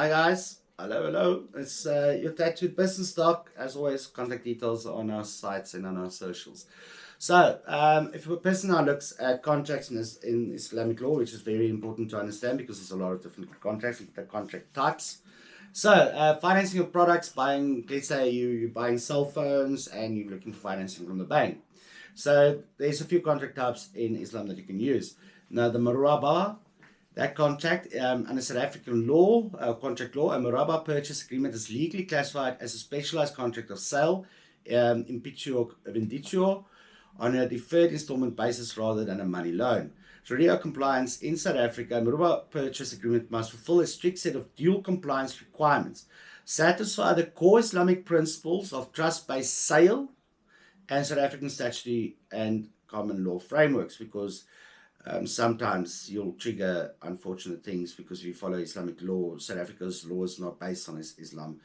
Hi guys, hello. It's your tattooed business doc. As always, contact details on our sites and on our socials. So, if a person now looks at contracts in Islamic law, which is very important to understand because there's a lot of different contracts, the contract types. So, financing of products, buying, let's say you're buying cell phones and you're looking for financing from the bank. So, there's a few contract types in Islam that you can use. Now, the Murabba, that contract, under South African law, contract law, a Murabba purchase agreement is legally classified as a specialized contract of sale, impitio venditio, on a deferred installment basis rather than a money loan. Sharia compliance in South Africa, a Murabba purchase agreement must fulfill a strict set of dual compliance requirements, satisfy the core Islamic principles of trust-based sale and South African statutory and common law frameworks, because sometimes you'll trigger unfortunate things because if you follow Islamic law, South Africa's law is not based on Islam.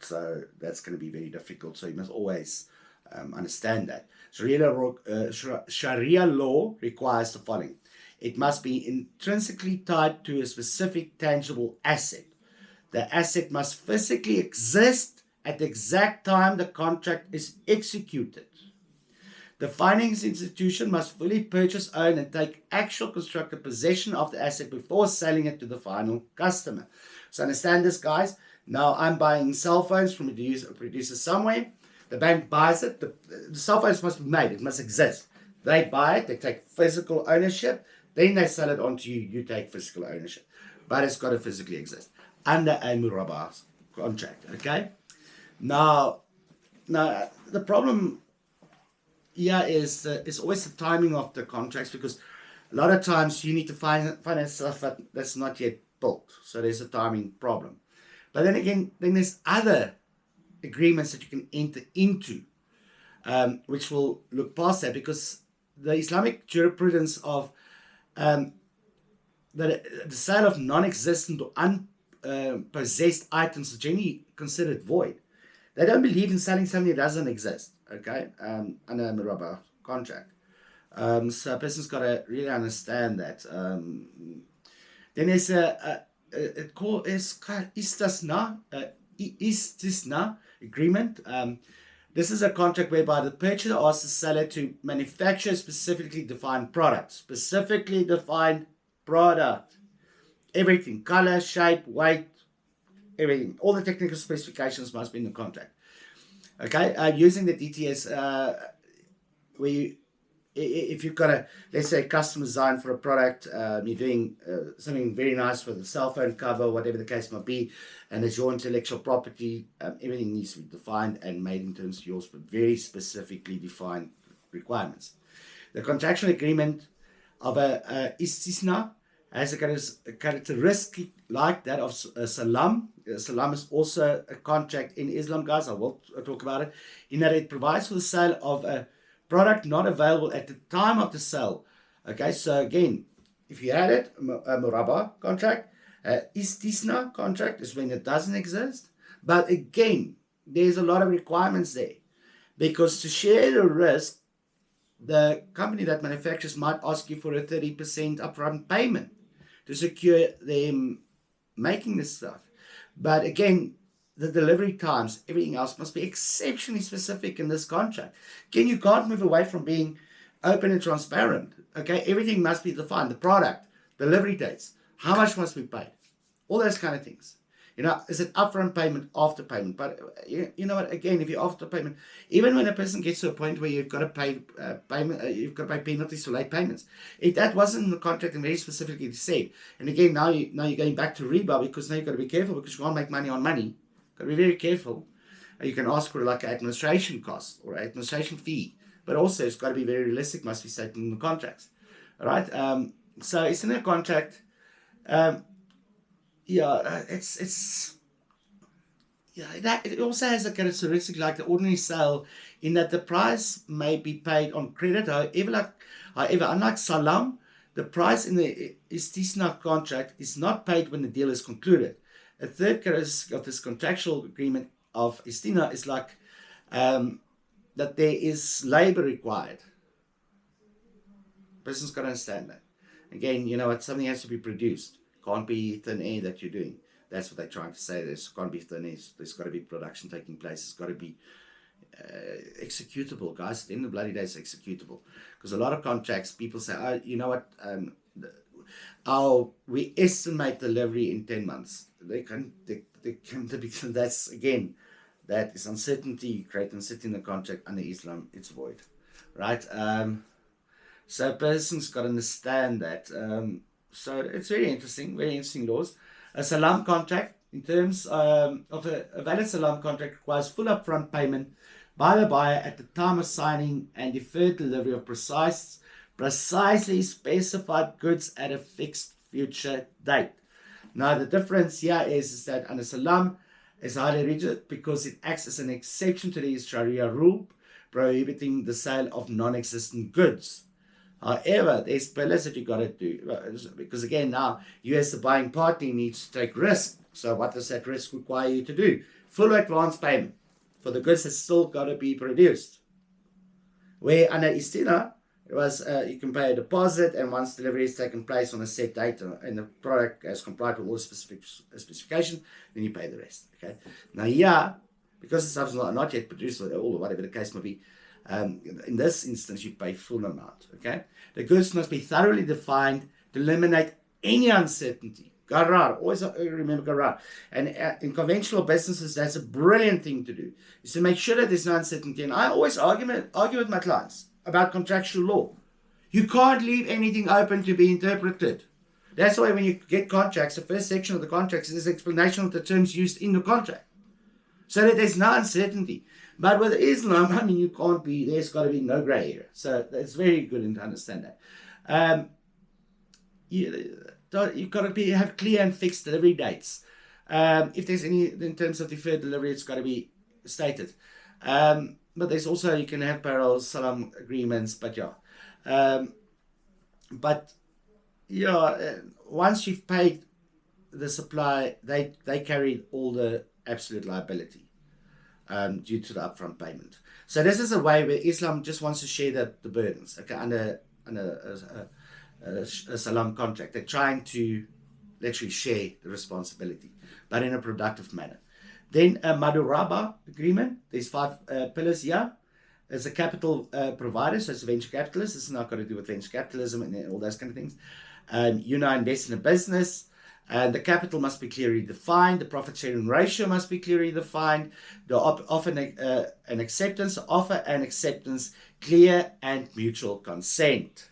So that's going to be very difficult. So you must always understand that. Sharia law requires the following. It must be intrinsically tied to a specific tangible asset. The asset must physically exist at the exact time the contract is executed. The finance institution must fully purchase, own, and take actual constructive possession of the asset before selling it to the final customer. So understand this, guys. Now I'm buying cell phones from a producer somewhere. The bank buys it. The cell phones must be made. It must exist. They buy it. They take physical ownership. Then they sell it on to you. You take physical ownership. But it's got to physically exist under a Murabba contract. Okay? Now the problem is always the timing of the contracts, because a lot of times you need to finance stuff that's not yet built. So there's a timing problem. But then again, there's other agreements that you can enter into, which will look past that, because the Islamic jurisprudence of the sale of non-existent or unpossessed items is generally considered void. They don't believe in selling something that doesn't exist, okay, under a Murabba contract. So a person's got to really understand that. Then there's it called istisna agreement. This is a contract whereby the purchaser asks the seller to manufacture a specifically defined product. Specifically defined product. Everything, color, shape, weight, everything. All the technical specifications must be in the contract. Okay, using the DTS, if you've got let's say, a custom design for a product, you're doing something very nice with a cell phone cover, whatever the case might be, and it's your intellectual property, everything needs to be defined and made in terms of yours, but very specifically defined requirements. The contractual agreement of a istisna has a characteristic like that of salam. Salam is also a contract in Islam, guys. I will talk about it, in that it provides for the sale of a product not available at the time of the sale. Okay, so again, if you had it, a Murabba contract, istisna contract is when it doesn't exist. But again, there's a lot of requirements there, because to share the risk, the company that manufactures might ask you for a 30% upfront payment to secure them making this stuff. But again, the delivery times, everything else must be exceptionally specific in this contract. Again, you can't move away from being open and transparent. Okay, everything must be defined. The product, delivery dates, how much must be paid, all those kind of things. You know, is it upfront payment, after payment? But you know what? Again, if you're after payment, even when a person gets to a point where you've got to pay you've got to pay penalties for late payments. If that wasn't in the contract and very specifically said, and again, now you're going back to riba, because now you've got to be careful, because you can't make money on money. You've got to be very careful. You can ask for like an administration cost or an administration fee, but also it's got to be very realistic. Must be stated in the contracts. All right. So it's in a contract. It also has a characteristic like the ordinary sale, in that the price may be paid on credit. However, unlike salam, the price in the istisna contract is not paid when the deal is concluded. A third characteristic of this contractual agreement of istisna is like that there is labor required. The person's got to understand that. Again, you know what? Something has to be produced. Can't be thin air that you're doing. That's what they're trying to say. There's got to be thinness. There's got to be production taking place. It's got to be executable, guys. At the end of the bloody day, it's executable. Because a lot of contracts, people say, oh, you know what? We estimate delivery in 10 months. They can be, that's again, that is uncertainty. You create uncertainty in the contract under Islam, it's void, right? So a person's got to understand that. So it's very interesting laws. A salam contract, in terms of a valid salam contract, requires full upfront payment by the buyer at the time of signing and deferred delivery of precisely specified goods at a fixed future date. Now the difference here is that under salam is highly rigid because it acts as an exception to the Sharia rule prohibiting the sale of non-existent goods. However, there's pillars that you got to do, because again, now you as the buying party needs to take risk. So what does that risk require you to do? Full advance payment for the goods that still got to be produced. Where under Istina, it was you can pay a deposit, and once delivery is taken place on a set date and the product has complied with all the specific specifications, then you pay the rest. Okay. Now, yeah, because the stuff is not yet produced, or whatever the case may be, in this instance, you pay full amount. Okay. The goods must be thoroughly defined to eliminate any uncertainty. Garar, always remember Garar. And in conventional businesses, that's a brilliant thing to do, is to make sure that there's no uncertainty. And I always argue with my clients about contractual law. You can't leave anything open to be interpreted. That's why when you get contracts, the first section of the contracts is an explanation of the terms used in the contract, so that there's no uncertainty. But with Islam, I mean, you can't be, there's got to be no gray area. So it's very good to understand that. You've got to have clear and fixed delivery dates. If there's any, in terms of deferred delivery, it's got to be stated. But there's also, you can have parallel salam agreements, but once you've paid the supply, they carry all the absolute liability due to the upfront payment. So this is a way where Islam just wants to share the burdens, okay, under a salam contract. They're trying to literally share the responsibility, but in a productive manner. Then a Maduraba agreement. There's 5 pillars here. As a capital provider, so it's a venture capitalist. This is not got to do with venture capitalism and all those kind of things. You now invest in a business. The capital must be clearly defined. The profit sharing ratio must be clearly defined. The offer and acceptance, clear and mutual consent.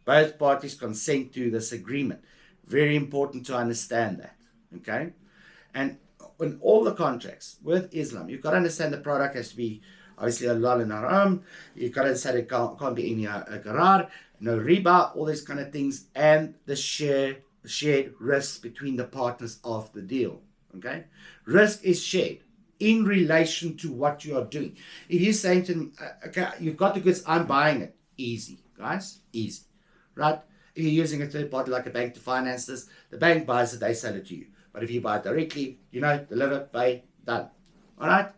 Both parties consent to this agreement. Very important to understand that. Okay? And in all the contracts with Islam, you've got to understand the product has to be obviously halal and haram. You've got to understand it can't be any qarar, no riba, all these kind of things, and the shared risks between the partners of the deal. Okay? Risk is shared in relation to what you are doing. If you're saying to them, okay, you've got the goods, I'm buying it. Easy, guys. Easy. Right? If you're using a third party like a bank to finance this, the bank buys it, they sell it to you. But if you buy it directly, deliver, pay, done. All right?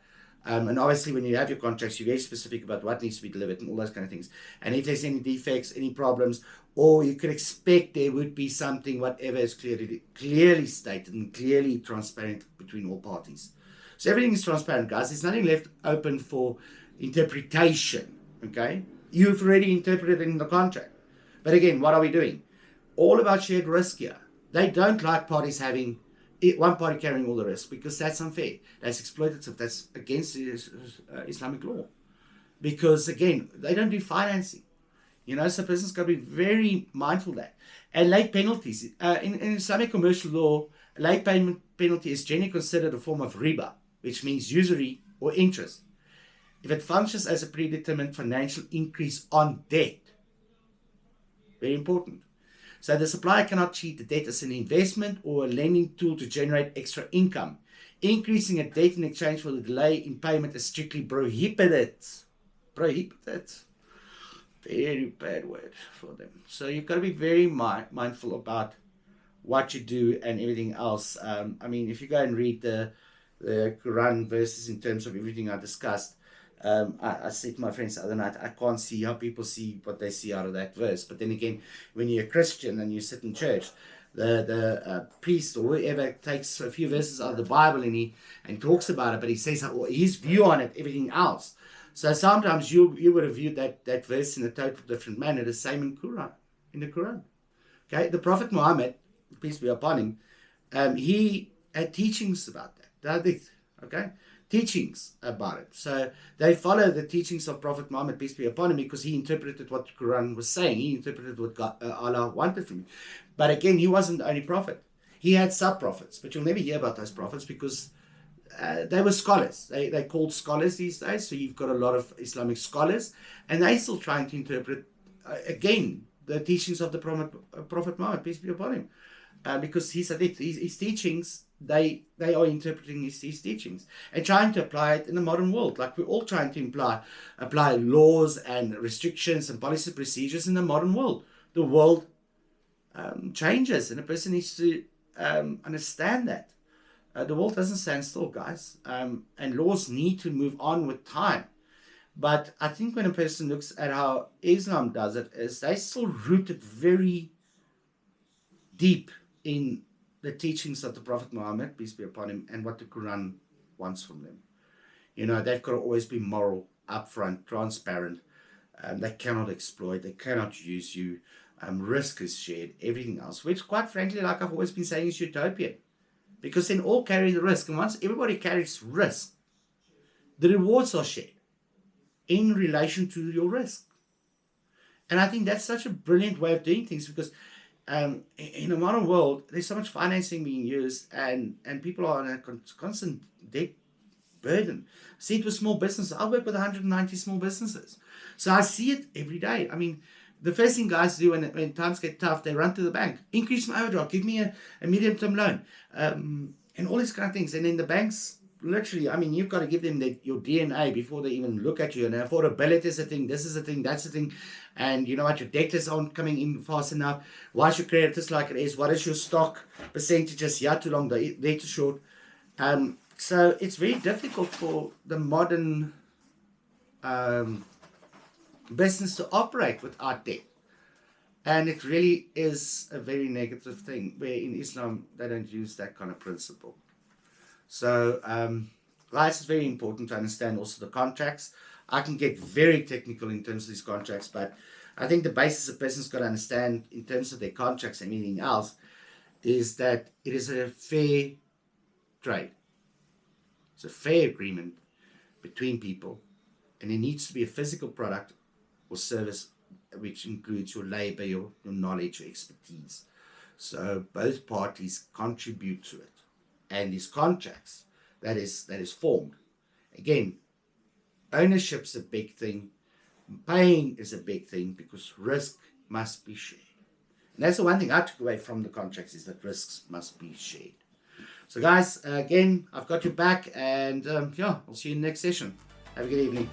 And obviously, when you have your contracts, you're very specific about what needs to be delivered and all those kind of things. And if there's any defects, any problems, or you could expect there would be something, whatever is clearly stated and clearly transparent between all parties. So everything is transparent, guys. There's nothing left open for interpretation. Okay? You've already interpreted it in the contract. But again, what are we doing? All about shared risk here. They don't like parties having one party carrying all the risk, because that's unfair. That's exploitative. That's against Islamic law. Because again, they don't do financing. So business got to be very mindful of that. And late penalties. In Islamic commercial law, late payment penalty is generally considered a form of riba, which means usury or interest, if it functions as a predetermined financial increase on debt. Very important. So the supplier cannot treat the debt as an investment or a lending tool to generate extra income. Increasing a debt in exchange for the delay in payment is strictly prohibited. Prohibited. Very bad word for them. So you've got to be very mindful about what you do and everything else. If you go and read the Quran verses in terms of everything I discussed, I said to my friends the other night, I can't see how people see what they see out of that verse. But then again, when you're a Christian and you sit in church, the priest or whoever takes a few verses out of the Bible and talks about it, but he says his view on it, everything else. So sometimes you would have viewed that verse in a total different manner. The same in the Quran. Okay, the Prophet Muhammad, peace be upon him, he had teachings about that. The hadith, okay, teachings about it. So they follow the teachings of Prophet Muhammad, peace be upon him, because he interpreted what the Quran was saying. He interpreted what Allah wanted from him. But again, he wasn't the only prophet. He had sub-prophets, but you'll never hear about those prophets because they were scholars. They're called scholars these days. So you've got a lot of Islamic scholars, and they're still trying to interpret, again, the teachings of the Prophet Muhammad, peace be upon him. Because his teachings, they are interpreting his teachings and trying to apply it in the modern world. Like we're all trying to apply laws and restrictions and policy procedures in the modern world. The world changes, and a person needs to understand that. The world doesn't stand still, guys, and laws need to move on with time. But I think when a person looks at how Islam does it, is they still rooted very deep in the teachings of the Prophet Muhammad, peace be upon him, and what the Quran wants from them. You know, they've got to always be moral, upfront, transparent. They cannot exploit, they cannot use you. Risk is shared, everything else, which quite frankly, like I've always been saying, is utopian. Because then all carry the risk. And once everybody carries risk, the rewards are shared in relation to your risk. And I think that's such a brilliant way of doing things because in a modern world, there's so much financing being used and people are on a constant debt burden. See it with small businesses. I work with 190 small businesses. So I see it every day. I mean, the first thing guys do when times get tough, they run to the bank. Increase my overdraft. Give me a medium-term loan. And all these kind of things. And then the banks, literally, I mean, you've got to give them your DNA before they even look at you. And affordability is a thing. This is a thing. That's a thing. And you know what? Your debtors aren't coming in fast enough. Why is your creditors like it is? What is your stock percentages? Yeah, too long. They're too short. So it's very difficult for the modern business to operate without debt. And it really is a very negative thing, where in Islam, they don't use that kind of principle. So, guys, it's very important to understand also the contracts. I can get very technical in terms of these contracts, but I think the basis a person's got to understand in terms of their contracts and anything else is that it is a fair trade. It's a fair agreement between people, and there needs to be a physical product or service which includes your labor, your knowledge, your expertise. So both parties contribute to it. And these contracts that is formed. Again, ownership's a big thing. Paying is a big thing because risk must be shared. And that's the one thing I took away from the contracts, is that risks must be shared. So guys, again, I've got your back, and yeah, I'll see you in the next session. Have a good evening.